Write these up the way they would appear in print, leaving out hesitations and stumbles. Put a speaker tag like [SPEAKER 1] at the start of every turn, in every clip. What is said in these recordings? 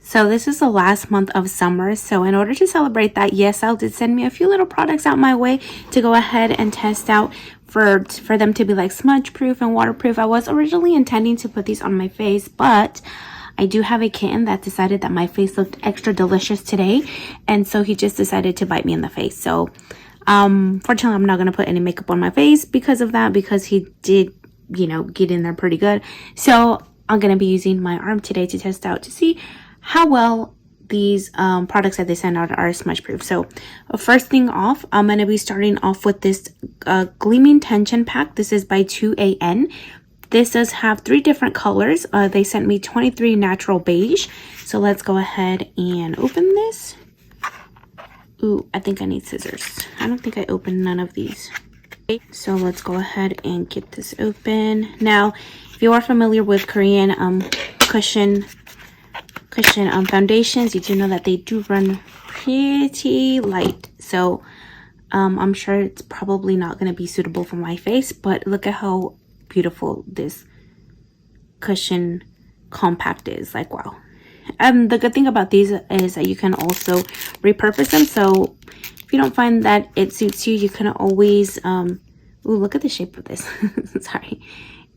[SPEAKER 1] So this is the last month of summer. So in order to celebrate that, YesL did send me a few little products out my way to go ahead and test out for them to be like smudge proof and waterproof. I was originally intending to put these on my face, but I do have a kitten that decided that my face looked extra delicious today, and so he just decided to bite me in the face. So fortunately, I'm not going to put any makeup on my face because of that, because he did, you know, get in there pretty good. So I'm going to be using my arm today to test out to see how well these products that they send out are smudge proof. So first thing off, I'm going to be starting off with this Gleaming Tension Pack. This is by 2AN. This does have 3 different colors. They sent me 23 natural beige. So let's go ahead and open this. Ooh, I think I need scissors. I don't think I opened none of these. So let's go ahead and get this open. Now, if you are familiar with Korean cushion foundations, you do know that they do run pretty light. So I'm sure it's probably not going to be suitable for my face, but look at how beautiful this cushion compact is. Like, wow. The good thing about these is that you can also repurpose them. So if you don't find that it suits you, you can always ooh, look at the shape of this. Sorry,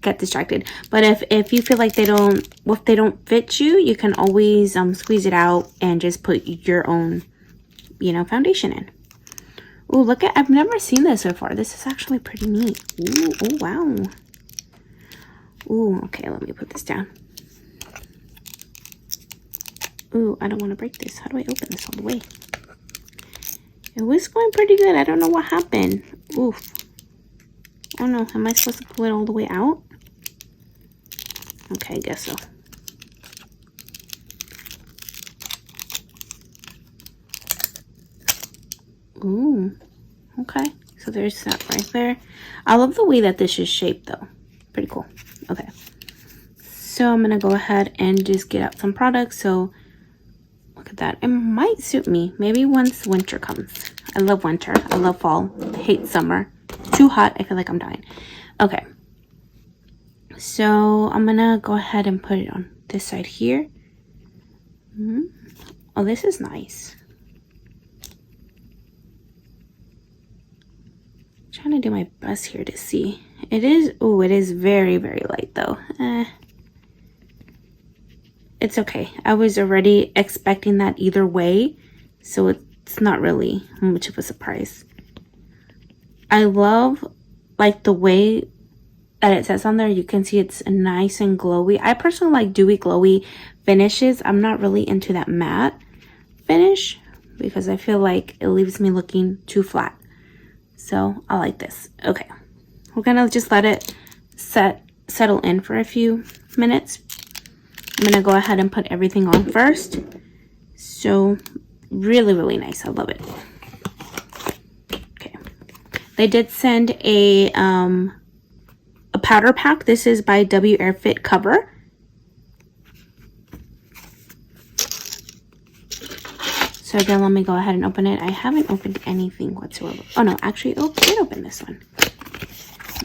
[SPEAKER 1] got distracted. But if you feel like they don't fit you, you can always squeeze it out and just put your own, you know, foundation in. Ooh, look at, I've never seen this so far. This is actually pretty neat. Ooh, oh wow. Ooh, okay, let me put this down. Ooh, I don't want to break this. How do I open this all the way? It was going pretty good. I don't know what happened. Oof. I don't know. Am I supposed to pull it all the way out? Okay, I guess so. Ooh. Okay. So there's that right there. I love the way that this is shaped though. Pretty cool. Okay. So I'm going to go ahead and just get out some products. So look at that. It might suit me. Maybe once winter comes. I love winter. I love fall. I hate summer. Too hot. I feel like I'm dying. Okay. So I'm going to go ahead and put it on this side here. Oh, this is nice. I'm trying to do my best here to see. It is, oh, it is very, very light though. It's okay. I was already expecting that either way, so it's not really much of a surprise. I love like the way that it says on there. You can see it's nice and glowy. I personally like dewy, glowy finishes. I'm not really into that matte finish because I feel like it leaves me looking too flat. So I like this. Okay, we're gonna just let it settle in for a few minutes. I'm gonna go ahead and put everything on first. So really, really nice. I love it. Okay, they did send a powder pack. This is by W-Airfit Cover. So again, let me go ahead and open it. I haven't opened anything whatsoever. Oh no, actually, oh, I did open this one.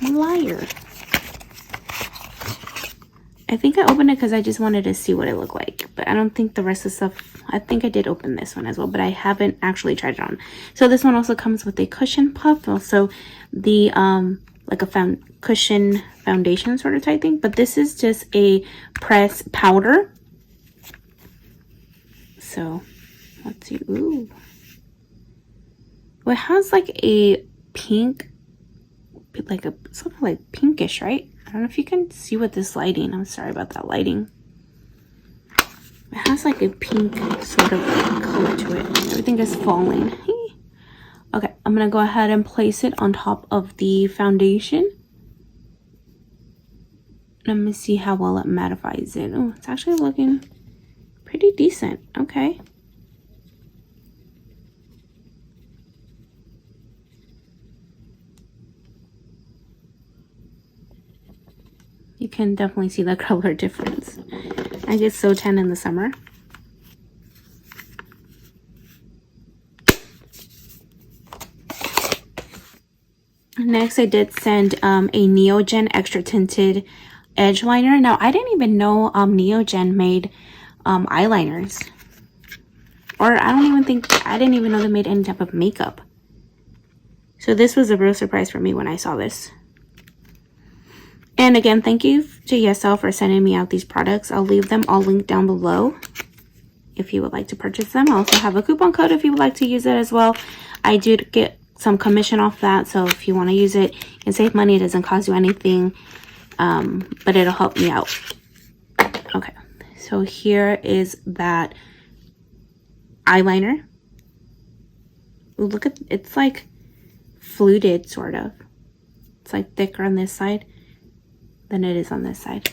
[SPEAKER 1] I'm a liar. I think I opened it because I just wanted to see what it looked like, but I don't think the rest of the stuff, I think I did open this one as well, but I haven't actually tried it on. So this one also comes with a cushion puff, also the like a cushion foundation sort of type thing, but this is just a press powder. So let's see. Ooh, well, it has like a pink, like a something like pinkish, right? I don't know if you can see with this lighting. I'm sorry about that lighting. It has like a pink sort of like color to it. Everything is falling. Okay, I'm gonna go ahead and place it on top of the foundation. Let me see how well it mattifies it. Oh, it's actually looking pretty decent. Okay. You can definitely see the color difference. I get so tan in the summer. Next, I did send a Neogen extra tinted edge liner. Now, I didn't even know Neogen made eyeliners. Or I didn't even know they made any type of makeup. So this was a real surprise for me when I saw this. And again, thank you to YesL for sending me out these products. I'll leave them all linked down below if you would like to purchase them. I also have a coupon code if you would like to use it as well. I did get some commission off that, so if you want to use it and save money, it doesn't cost you anything, but it'll help me out. Okay, so here is that eyeliner. Ooh, look at, it's like fluted, sort of. It's like thicker on this side than it is on this side.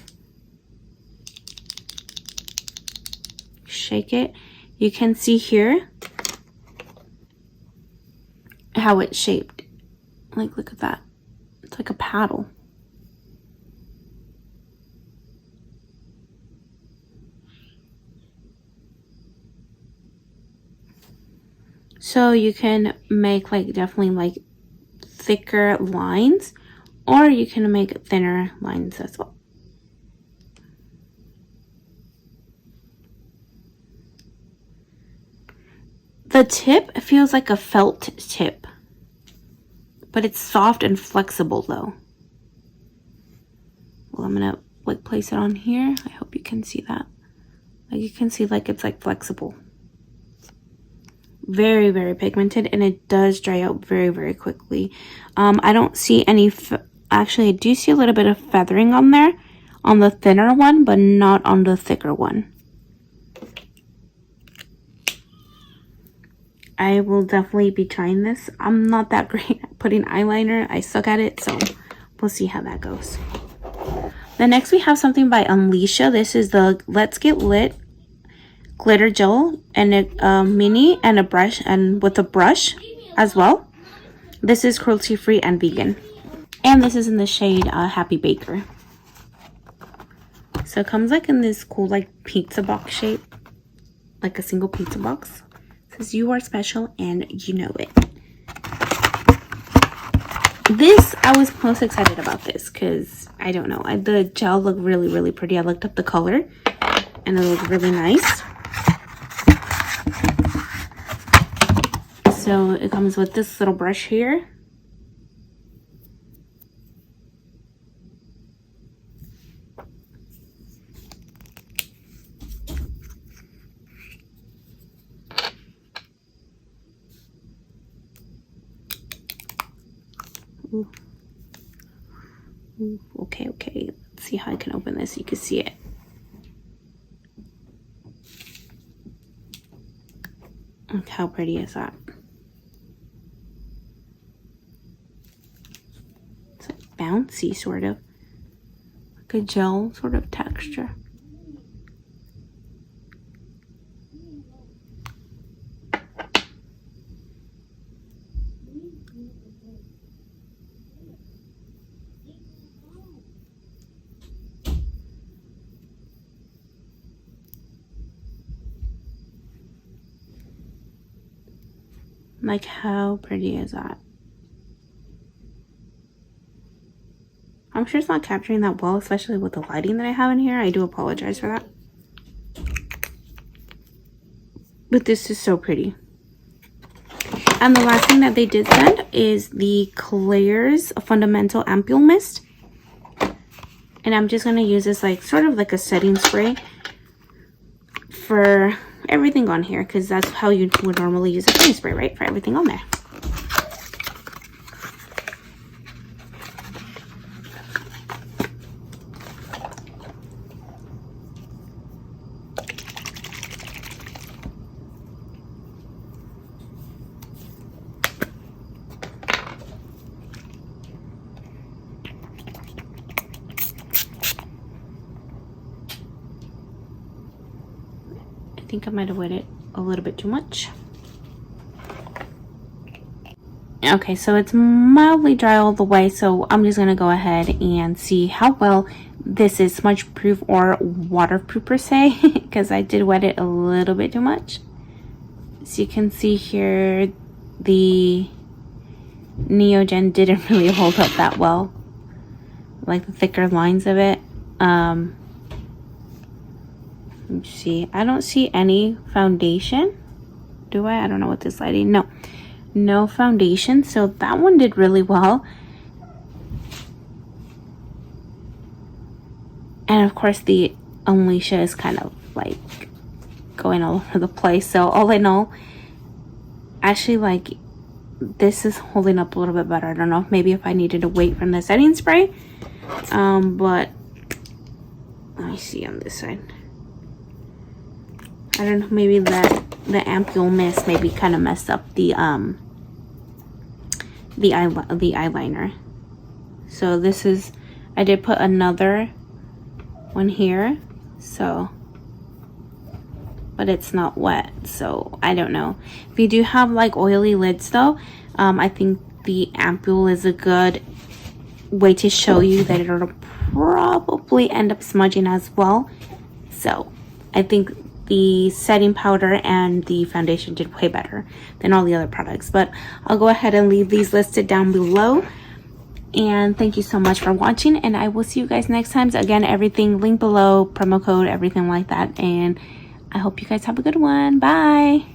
[SPEAKER 1] Shake it. You can see here how it's shaped. Like, look at that. It's like a paddle. So you can make like definitely like thicker lines, or you can make thinner lines as well. The tip feels like a felt tip, but it's soft and flexible though. Well, I'm gonna like place it on here. I hope you can see that. Like, you can see like it's like flexible. Very, very pigmented, and it does dry out very, very quickly. I don't see any, actually I do see a little bit of feathering on there, on the thinner one, but not on the thicker one. I will definitely be trying this. I'm not that great at putting eyeliner. I suck at it, so we'll see how that goes. Then next we have something by UNLEASHIA. This is the Let's Get Lit glitter gel, and a mini and a brush, and with a brush as well. This is cruelty free and vegan, and this is in the shade Happy Baker. So it comes like in this cool like pizza box shape, like a single pizza box. It says you are special and you know it. This, I was most excited about this because I don't know, the gel looked really, really pretty. I looked up the color and it looked really nice. So it comes with this little brush here. Ooh. Ooh, okay. Let's see how I can open this. You can see it. Look how pretty is that? It's like bouncy, sort of. Like a gel sort of texture. Like, how pretty is that? I'm sure it's not capturing that well, especially with the lighting that I have in here. I do apologize for that. But this is so pretty. And the last thing that they did send is the Claire's Fundamental Ampoule Mist. And I'm just going to use this like sort of like a setting spray for everything on here, because that's how you would normally use a setting spray, right? For everything on there. I think I might have wet it a little bit too much. Okay, so it's mildly dry all the way, so I'm just gonna go ahead and see how well this is smudge proof or waterproof per se, because I did wet it a little bit too much. So you can see here the Neogen didn't really hold up that well, like the thicker lines of it. Let's see. I don't see any foundation. Do I? I don't know what this lighting. No foundation. So that one did really well. And of course the Unleasha is kind of like going all over the place. So all in all, actually, like, this is holding up a little bit better. I don't know if maybe if I needed to wait from the setting spray. But let me see on this side. I don't know, maybe the ampule mist maybe kind of messed up the eyeliner. So this is, I did put another one here, so, but it's not wet, so I don't know. If you do have like oily lids though, I think the ampule is a good way to show you that it'll probably end up smudging as well. So I think the setting powder and the foundation did way better than all the other products. But I'll go ahead and leave these listed down below. And thank you so much for watching, and I will see you guys next time. Again, everything linked below, promo code, everything like that. And I hope you guys have a good one. Bye.